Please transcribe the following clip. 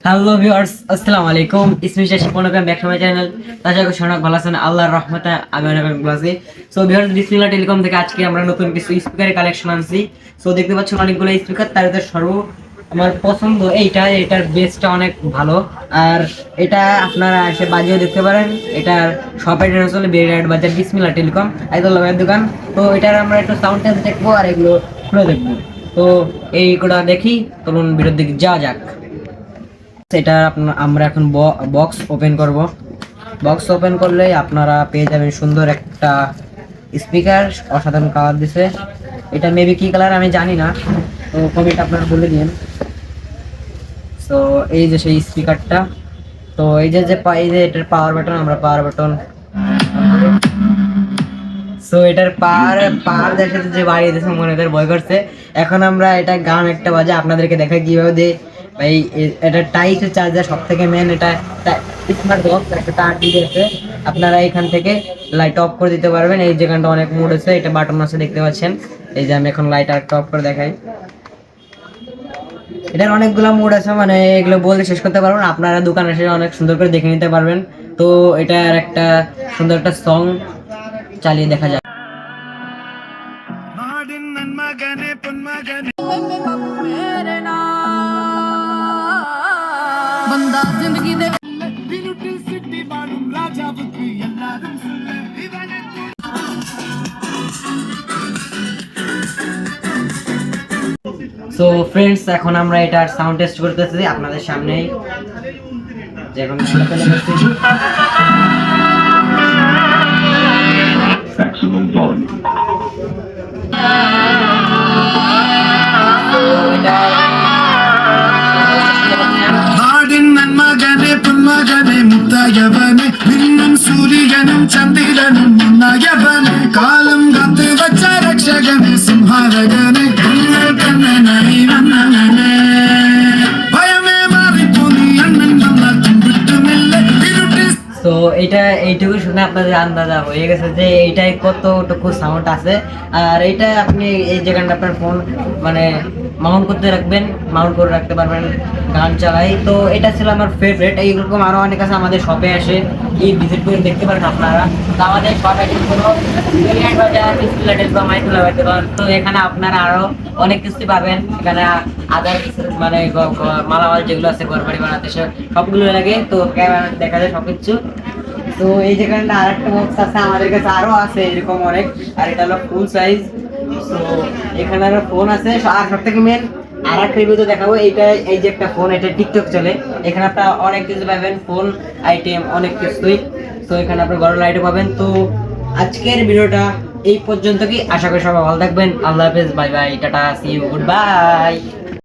Hello viewers, আসসালামু আলাইকুম। ইসমি শেষ কোনকাম ব্যাক টু মাই চ্যানেল। আশা করি অনেক ভালো আছেন, আল্লাহর রহমতে আমি অনেক ভালো আছি। সো ভিউয়ার্স, বিসমিল্লাহ টেলিকম থেকে আজকে আমরা নতুন কিছু স্পিকারের কালেকশন আনছি। সো দেখতে পাচ্ছেন অনেকগুলো স্পিকার, তার ভিতরে আমার পছন্দ এটার বেসটা অনেক ভালো। আর এটা আপনারা এসে বাজিয়ে দেখতে পারেন। এটার শপ অ্যাড্রেস হলো বেরিয়াট বাজার, বিসমিল্লাহ টেলিকম, আইদুল্লাহ ভাইয়ের দোকান। তো এটার আমরা একটু সাউন্ড টেস্ট দেখবো আর এগুলো খুলে দেখবো। তো এইগুলো দেখি, চলুন ভিডিওর দিকে যাওয়া যাক। এটা আমরা এখন বক্স ওপেন করব। বক্স ওপেন করলে আপনারা পেয়ে যাবেন সুন্দর একটা স্পিকার, অসাধারণ কালার দিছে। এটা মেবি কি কালার আমি জানি না, তো কমেন্ট আপনারা বলে দিন। তো এই যে সেই স্পিকারটা। তো এই যে এটার পাওয়ার বাটন, আমরা পাওয়ার বাটন। সো এটার পাওয়ার দেখে যে বাড়িয়ে দিয়েছে, মনে হয় ভয় করছে। এখন আমরা এটা গান একটা বাজে আপনাদেরকে দেখাই কিভাবে দিয়ে। ভাই এটা টাইপ চার্জার সব থেকে মেন। এটা স্মার্ট বক্স, একটা তার দিয়ে আছে। আপনারা এখান থেকে লাইট অফ করে দিতে পারবেন। এই যেখানটা অনেক মোড আছে, এটা বাটন আছে দেখতে পাচ্ছেন। এই যে আমি এখন লাইট আর অফ করে দেখাই। এটার অনেকগুলো মোড আছে, মানে এগুলো বলতে শেষ করতে পারবেন। আপনারা দোকানে এসে অনেক সুন্দর করে দেখে নিতে পারবেন। তো এটার একটা সুন্দর একটা সং চালিয়ে দেখা যায়। ਬੰਦਾ ਜ਼ਿੰਦਗੀ ਦੇ ਬਿਊਟੀ ਸਿੱਟੀ ਬਾਣੂ ਰਾਜਾ ਬੁੱਧੀ ਯਾਰਾਂ ਸੁਣੇ ਇਵਨੇ সো ফ্রেন্ডস, এখন আমরা এটার সাউন্ড টেস্ট করতেছি আপনাদের সামনেই। যেমন maximum volume। മകനെ പൊന്മകനെ മുത്തായവനെ മിന്നും സൂര്യനും ചന്ദ്രനും മുന്നായവനെ കാലം കാത്ത് വച്ച രക്ഷകനെ സംഹാരകനെ കണ്ണനായി വന്നവനെ ഭയമേ മാറിപ്പോന്നി അണ്ണൻ വന്നാറ്റും വിട്ടുമില്ല ഇരുട്ടി। তো এইটুকু শুনে আপনাদের আন্দাজা হয়ে গেছে যে এইটাই কতটুকু সাউন্ড আছে। আর এইটা আপনি এই জায়গাটা আপনার ফোন মানে মাউন্ট করতে রাখবেন, মাউন্ট করে রাখতে পারবেন গান চালাই। তো এটা ছিল আমার ফেভারিট। এইরকম আরো অনেক আছে, আমাদের শপে আসে এই ভিজিট করে দেখতে পারেন আপনারা। তো আমাদের শপ আইটেম হলো বেরিয়াট বাজার, বিসমিল্লাহ টেলিকম, আইদুল্লাহ ভাইয়ের দোকান। তো এখানে আপনারা আরো অনেক কিছু পাবেন। এখানে আদার মানে মালামাল যেগুলো আছে ঘর বাড়ি বানাতে সবগুলো লাগে। তো ক্যামেরা দেখা যায় সবকিছু। তো এই যেখানটা আর একটা বক্স আছে, আমাদের কাছে আরো আছে এরকম অনেক। আর এটা হলো ফুল সাইজ। তো এখানে আরো ফোন আছে। আর সব থেকে মেন আর একটা রিভিউ দেখাবো। এইটা এই যে একটা ফোন, এটা টিকটক চলে। এখানে আপনারা অনেক কিছু পাবেন, ফোন আইটেম অনেক কিছুই। তো এখানে আপনার ঘরের লাইটও পাবেন। তো আজকের ভিডিওটা এই পর্যন্ত। কি আশা করি সবাই ভালো থাকবেন। আল্লাহ হাফেজ, bye bye, tata, see you, good by.